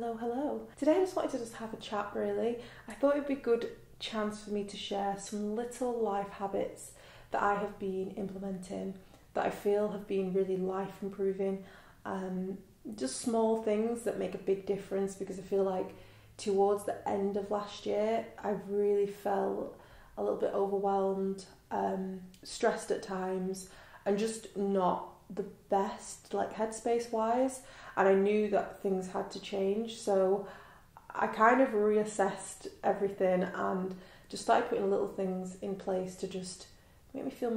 Hello. Today I just wanted to have a chat really. I thought it would be a good chance for me to share some little life habits that I have been implementing that I feel have been really life improving. Just small things that make a big difference, because I feel like towards the end of last year I really felt a little bit overwhelmed, stressed at times, and just not the best like headspace wise, and I knew that things had to change, so I kind of reassessed everything and just started putting little things in place to just make me feel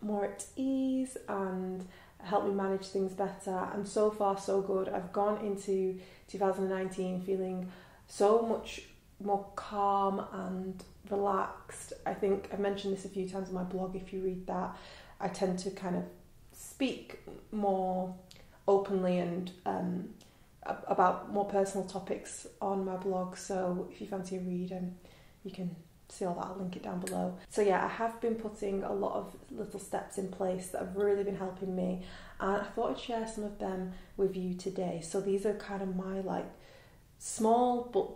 more at ease and help me manage things better. And so far so good. I've gone into 2019 feeling so much more calm and relaxed. I think I've mentioned this a few times in my blog. If you read that, I tend to kind of speak more openly and about more personal topics on my blog, so if you fancy a read, you can see all that. I'll link it down below. So yeah, I have been putting a lot of little steps in place that have really been helping me, and I thought I'd share some of them with you today. So these are kind of my like small but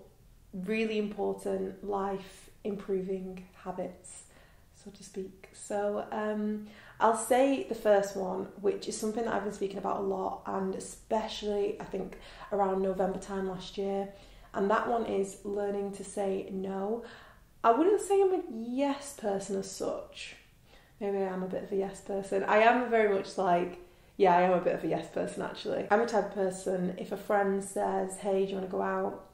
really important life improving habits, so to speak. So I'll say the first one, which is something that I've been speaking about a lot, and especially I think around November time last year, and that one is learning to say no. I wouldn't say I'm a yes person as such. Maybe I am a bit of a yes person. I am very much like, yeah, I am a bit of a yes person actually. I'm a type of person, if a friend says, hey, do you want to go out?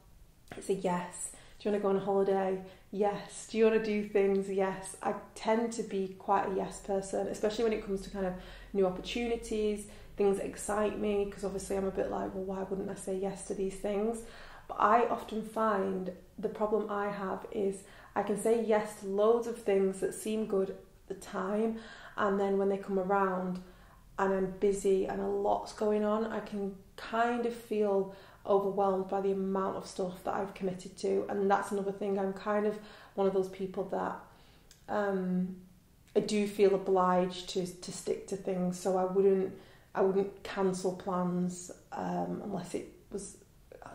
It's a yes. Do you want to go on a holiday? Yes. Do you want to do things? Yes. I tend to be quite a yes person, especially when it comes to kind of new opportunities, things that excite me, because obviously I'm a bit like, well, why wouldn't I say yes to these things? But I often find the problem I have is I can say yes to loads of things that seem good at the time, and then when they come around and I'm busy and a lot's going on, I can kind of feel overwhelmed by the amount of stuff that I've committed to. And that's another thing, I'm kind of one of those people that I do feel obliged to stick to things, so I wouldn't cancel plans unless it was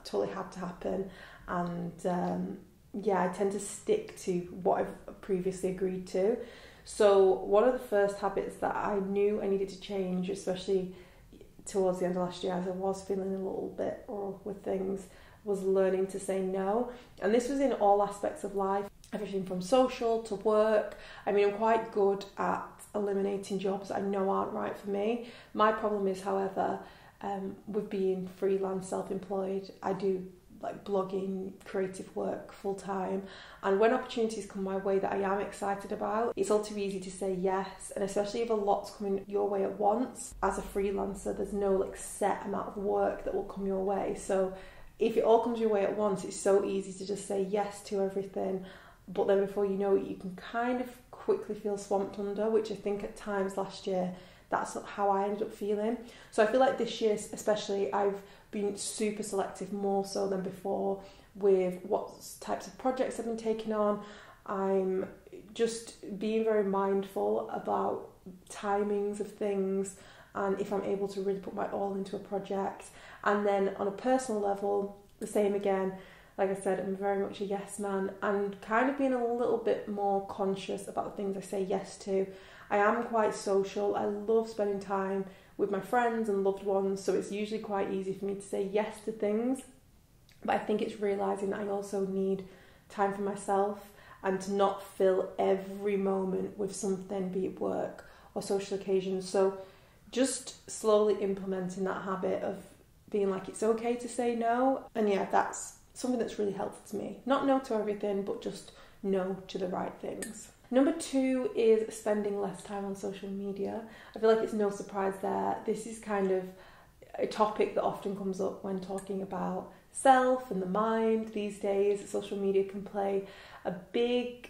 totally had to happen. And yeah, I tend to stick to what I've previously agreed to. So one of the first habits that I knew I needed to change, especially towards the end of last year, as I was feeling a little bit off with things, was learning to say no. And this was in all aspects of life, everything from social to work. I mean, I'm quite good at eliminating jobs I know aren't right for me. My problem is, however, with being freelance, self-employed, I do like blogging, creative work full time, and when opportunities come my way that I am excited about, it's all too easy to say yes. And especially if a lot's coming your way at once, as a freelancer there's no like set amount of work that will come your way, so if it all comes your way at once, it's so easy to just say yes to everything, but then before you know it, you can kind of quickly feel swamped under, which I think at times last year that's how I ended up feeling. So I feel like this year especially I've been super selective, more so than before, with what types of projects I've been taking on. I'm just being very mindful about timings of things, and if I'm able to really put my all into a project. And then on a personal level, the same again. Like I said, I'm very much a yes man, and kind of being a little bit more conscious about the things I say yes to. I am quite social. I love spending time with my friends and loved ones, so it's usually quite easy for me to say yes to things. But I think it's realising that I also need time for myself, and to not fill every moment with something, be it work or social occasions. So just slowly implementing that habit of being like, it's okay to say no. And yeah, that's something that's really helpful to me. Not no to everything, but just no to the right things. Number 2 is spending less time on social media. I feel like it's no surprise there. This is kind of a topic that often comes up when talking about self and the mind these days. Social media can play a big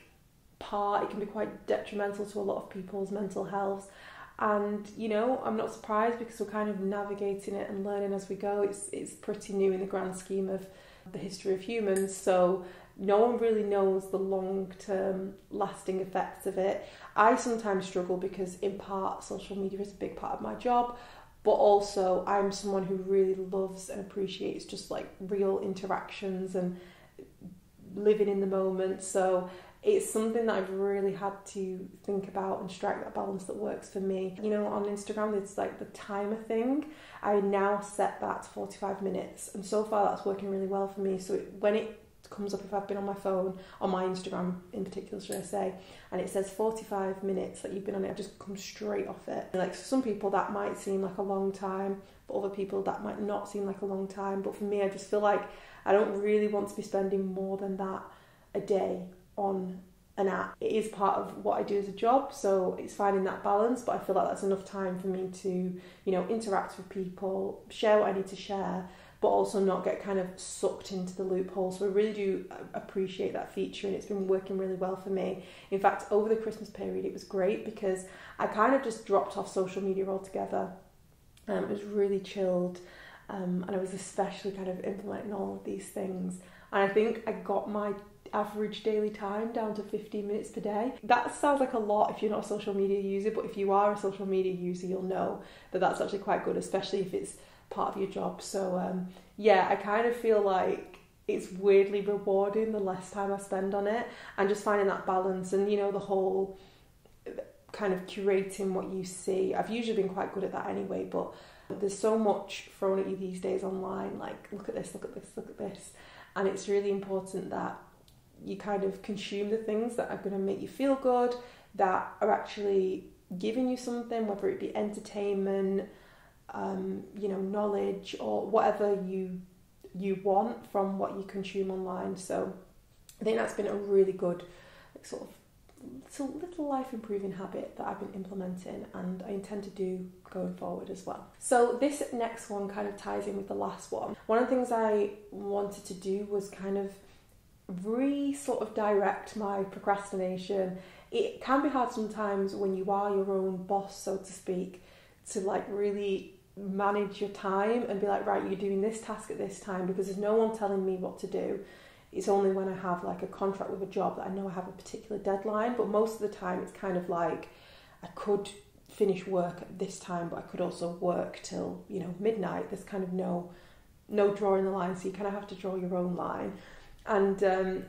part. It can be quite detrimental to a lot of people's mental health. And, you know, I'm not surprised, because we're kind of navigating it and learning as we go. It's pretty new in the grand scheme of the history of humans, so no one really knows the long-term lasting effects of it. I sometimes struggle because in part social media is a big part of my job, but also I'm someone who really loves and appreciates just like real interactions and living in the moment. So it's something that I've really had to think about and strike that balance that works for me. You know, on Instagram, it's like the timer thing. I now set that to 45 minutes, and so far that's working really well for me. So when it comes up, if I've been on my phone, on my Instagram in particular, should I say, and it says 45 minutes that you've been on it, I just come straight off it. Like, for some people that might seem like a long time, but other people that might not seem like a long time. But for me, I just feel like I don't really want to be spending more than that a day on an app. It is part of what I do as a job, so it's finding that balance, but I feel like that's enough time for me to, you know, interact with people, share what I need to share, but also not get kind of sucked into the loophole. So I really do appreciate that feature, and it's been working really well for me. In fact, over the Christmas period, it was great because I kind of just dropped off social media altogether. It was really chilled, and I was especially kind of implementing all of these things. And I think I got my average daily time down to 15 minutes per day. That sounds like a lot if you're not a social media user, but if you are a social media user, you'll know that that's actually quite good, especially if it's part of your job. So yeah, I kind of feel like it's weirdly rewarding the less time I spend on it, and just finding that balance, and you know, the whole kind of curating what you see. I've usually been quite good at that anyway, but there's so much thrown at you these days online, like look at this, look at this, look at this, and it's really important that you kind of consume the things that are going to make you feel good, that are actually giving you something, whether it be entertainment, you know, knowledge, or whatever you want from what you consume online. So I think that's been a really good, like, sort of little life improving habit that I've been implementing, and I intend to do going forward as well. So this next one kind of ties in with the last one. One of the things I wanted to do was kind of sort of direct my procrastination. It can be hard sometimes when you are your own boss, so to speak, to like really manage your time and be like, right, you're doing this task at this time, because there's no one telling me what to do. It's only when I have like a contract with a job that I know I have a particular deadline, but most of the time it's kind of like I could finish work at this time, but I could also work till, you know, midnight. There's kind of no drawing the line, so you kind of have to draw your own line. And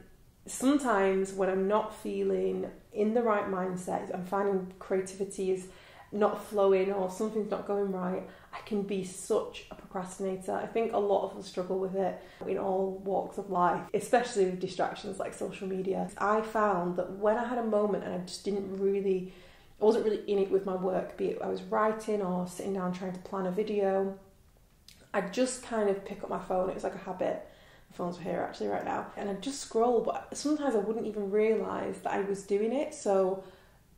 sometimes when I'm not feeling in the right mindset, I'm finding creativity is not flowing or something's not going right, I can be such a procrastinator. I think a lot of us struggle with it in all walks of life, especially with distractions like social media. I found that when I had a moment and I just I wasn't really in it with my work, be it I was writing or sitting down trying to plan a video, I'd just kind of pick up my phone. It was like a habit. Phones are here actually right now, and I'd just scroll, but sometimes I wouldn't even realise that I was doing it, so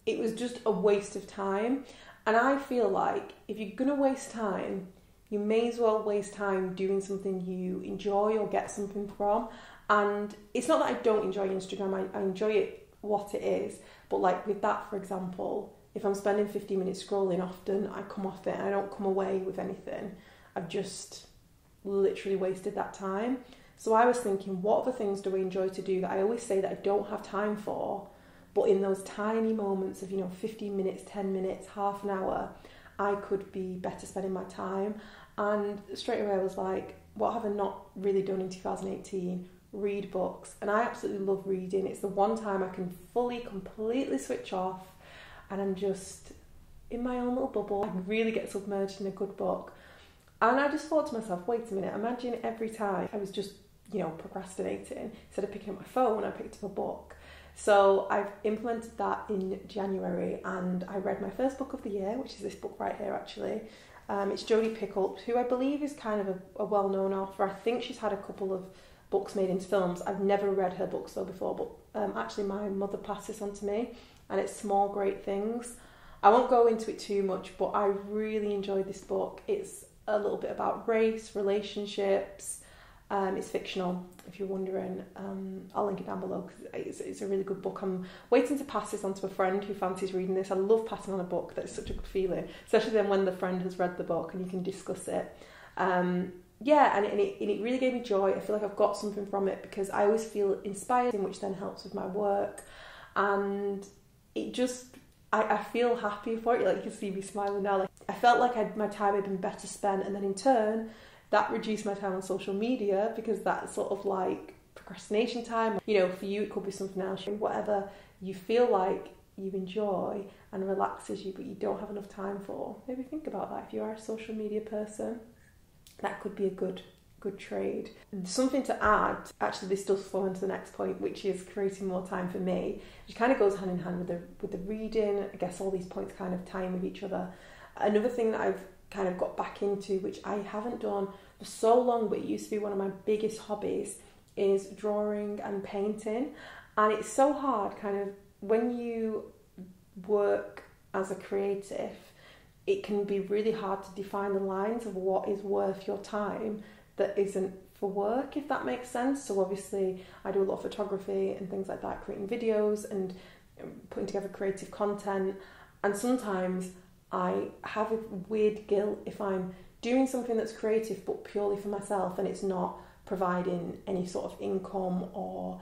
it was just a waste of time. And I feel like if you're going to waste time, you may as well waste time doing something you enjoy or get something from. And it's not that I don't enjoy Instagram, I enjoy it what it is, but like with that, for example, if I'm spending 15 minutes scrolling, often I come off it and I don't come away with anything. I've just literally wasted that time. So I was thinking, what other things do I enjoy to do that I always say that I don't have time for, but in those tiny moments of, you know, 15 minutes, 10 minutes, half an hour, I could be better spending my time. And straight away I was like, what have I not really done in 2018? Read books. And I absolutely love reading. It's the one time I can completely switch off, and I'm just in my own little bubble. I can really get submerged in a good book. And I just thought to myself, wait a minute, imagine every time I was just, you know, procrastinating. Instead of picking up my phone, I picked up a book. So I've implemented that in January, and I read my first book of the year, which is this book right here actually. It's Jodie Picoult, who I believe is kind of a well-known author. I think she's had a couple of books made into films. I've never read her books though before, but actually my mother passed this on to me, and it's Small Great Things. I won't go into it too much, but I really enjoyed this book. It's a little bit about race, relationships. It's fictional, if you're wondering. I'll link it down below because it's a really good book. I'm waiting to pass this on to a friend who fancies reading this. I love passing on a book. That's such a good feeling, especially then when the friend has read the book and you can discuss it. Yeah, and it really gave me joy. I feel like I've got something from it because I always feel inspired, which then helps with my work. And it just, I feel happy for it. Like, you can see me smiling now. Like, I felt like my time had been better spent, and then in turn that reduced my time on social media, because that's sort of like procrastination time. You know, for you it could be something else, whatever you feel like you enjoy and relaxes you but you don't have enough time for. Maybe think about that. If you are a social media person, that could be a good trade. And something to add, actually this does fall into the next point, which is creating more time for me, which kind of goes hand in hand with the reading. I guess all these points kind of tie in with each other. Another thing that I've kind of got back into, which I haven't done for so long but it used to be one of my biggest hobbies, is drawing and painting. And it's so hard kind of when you work as a creative, it can be really hard to define the lines of what is worth your time that isn't for work, if that makes sense. So obviously I do a lot of photography and things like that, creating videos and putting together creative content, and sometimes I have a weird guilt if I'm doing something that's creative but purely for myself and it's not providing any sort of income or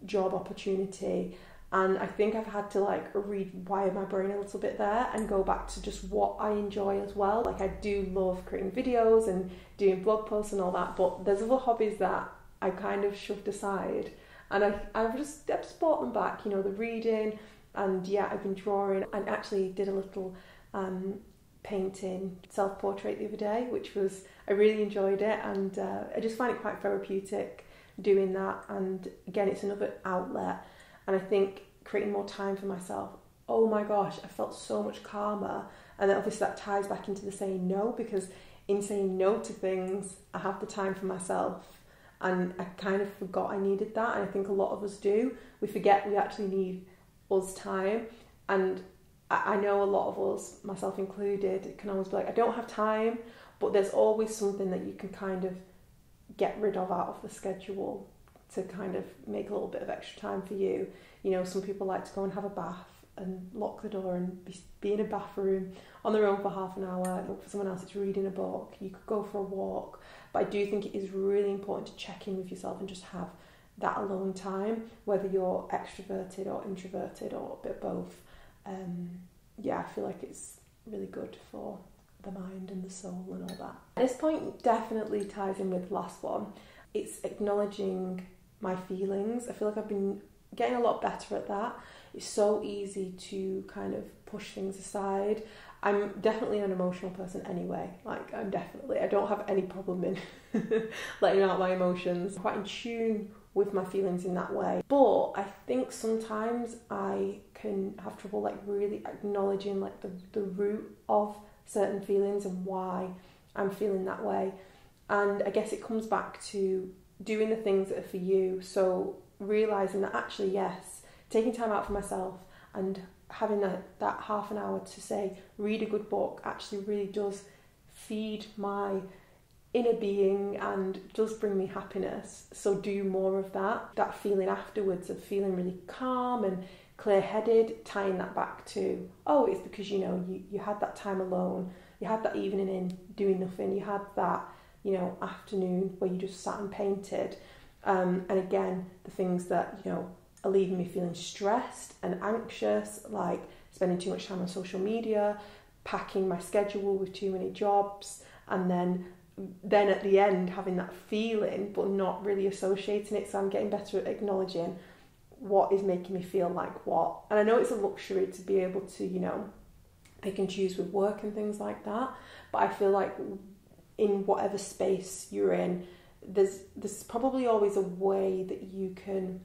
job opportunity. And I think I've had to like rewire my brain a little bit there and go back to just what I enjoy as well. Like I do love creating videos and doing blog posts and all that, but there's other hobbies that I kind of shoved aside, and I've just brought them back, you know, the reading, and yeah, I've been drawing and actually did a little painting self-portrait the other day, which was, I really enjoyed it, and I just find it quite therapeutic doing that. And again, it's another outlet. And I think creating more time for myself, oh my gosh, I felt so much calmer. And then obviously that ties back into the saying no, because in saying no to things, I have the time for myself. And I kind of forgot I needed that. And I think a lot of us do. We forget we actually need us time. And I know a lot of us, myself included, can always be like, I don't have time. But there's always something that you can kind of get rid of out of the schedule to kind of make a little bit of extra time for you. You know, some people like to go and have a bath and lock the door and be in a bathroom on their own for half an hour. For someone else, it's reading a book. You could go for a walk. But I do think it is really important to check in with yourself and just have that alone time, whether you're extroverted or introverted or a bit of both. Yeah, I feel like it's really good for the mind and the soul and all that. This point definitely ties in with the last one. It's acknowledging my feelings. I feel like I've been getting a lot better at that. It's so easy to kind of push things aside. I'm definitely an emotional person anyway. Like I don't have any problem in letting out my emotions. I'm quite in tune with my feelings in that way. But I think sometimes I can have trouble like really acknowledging like the root of certain feelings and why I'm feeling that way. And I guess it comes back to doing the things that are for you. So realising that actually, yes, taking time out for myself and having that half an hour to say, read a good book actually really does feed my inner being and does bring me happiness. So do more of that. That feeling afterwards of feeling really calm and clear-headed, tying that back to, oh, it's because, you know, you had that time alone, you had that evening in doing nothing, you had that, you know, afternoon where you just sat and painted. And again, the things that, you know, are leaving me feeling stressed and anxious, like spending too much time on social media, packing my schedule with too many jobs, and then at the end having that feeling but not really associating it. So I'm getting better at acknowledging what is making me feel like what. And I know it's a luxury to be able to, you know, pick and choose with work and things like that, but I feel like in whatever space you're in, there's probably always a way that you can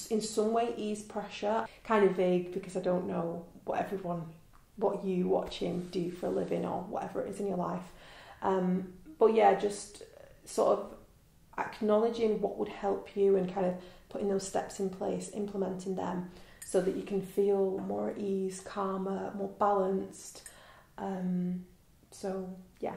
in some way ease pressure. Kind of vague because I don't know what you watching do for a living or whatever it is in your life. But yeah, just sort of acknowledging what would help you and kind of putting those steps in place, implementing them so that you can feel more at ease, calmer, more balanced. So yeah.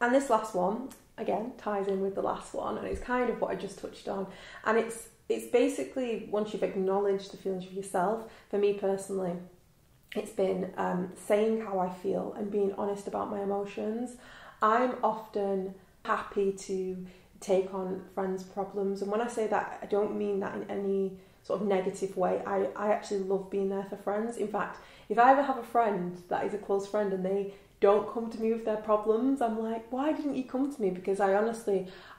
And this last one, again, ties in with the last one, and it's kind of what I just touched on. And it's basically, once you've acknowledged the feelings of yourself, for me personally, it's been saying how I feel and being honest about my emotions. I'm often happy to take on friends' problems, and when I say that, I don't mean that in any sort of negative way. I actually love being there for friends. In fact, if I ever have a friend that is a close friend and they don't come to me with their problems. I'm like, why didn't you come to me? Because I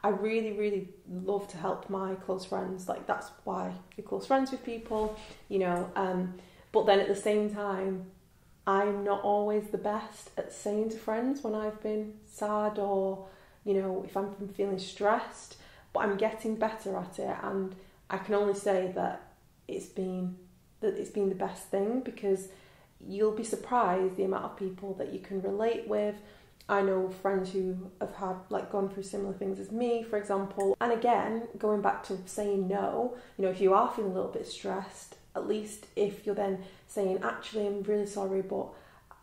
really, really love to help my close friends. Like, that's why you're close friends with people, you know. But then at the same time, I'm not always the best at saying to friends when I've been sad, or, you know, if I'm feeling stressed, but I'm getting better at it. And I can only say that it's been the best thing, because you'll be surprised the amount of people that you can relate with. I know friends who have had, like, gone through similar things as me, for example. And again, going back to saying no, you know, if you are feeling a little bit stressed, at least if you're then saying, actually, I'm really sorry, but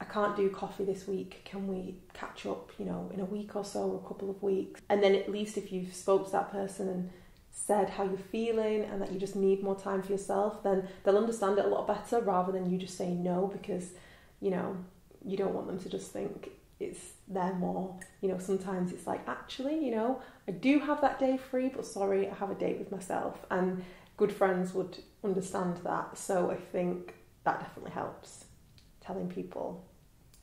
I can't do coffee this week. Can we catch up, you know, in a week or so, or a couple of weeks? And then at least if you've spoke to that person and said how you're feeling and that you just need more time for yourself, then they'll understand it a lot better, rather than you just saying no, because, you know, you don't want them to just think it's them. Or, you know, sometimes it's like, actually, you know, I do have that day free, but sorry, I have a date with myself. And good friends would understand that. So I think that definitely helps, telling people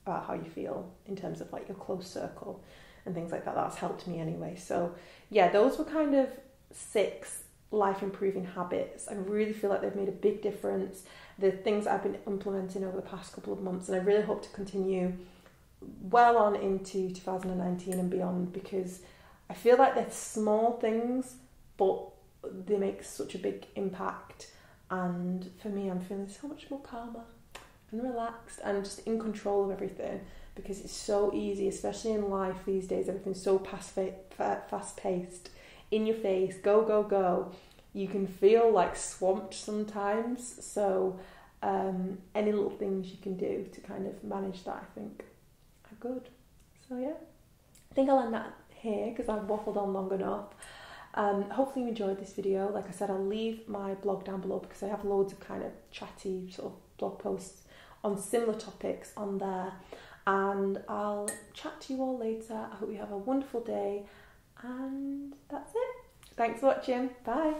about how you feel in terms of, like, your close circle and things like that. That's helped me anyway. So yeah, those were kind of 6 life improving habits. I really feel like they've made a big difference. The things I've been implementing over the past couple of months, and I really hope to continue well on into 2019 and beyond, because I feel like they're small things, but they make such a big impact. And for me, I'm feeling so much more calmer and relaxed and just in control of everything, because it's so easy, especially in life these days. Everything's so fast-paced, in your face, go, go, go. You can feel like swamped sometimes. So any little things you can do to kind of manage that, I think, are good. So yeah, I think I'll end that here because I've waffled on long enough. Hopefully you enjoyed this video. Like I said, I'll leave my blog down below, because I have loads of kind of chatty sort of blog posts on similar topics on there. And I'll chat to you all later. I hope you have a wonderful day. And that's it. Thanks for watching. Bye.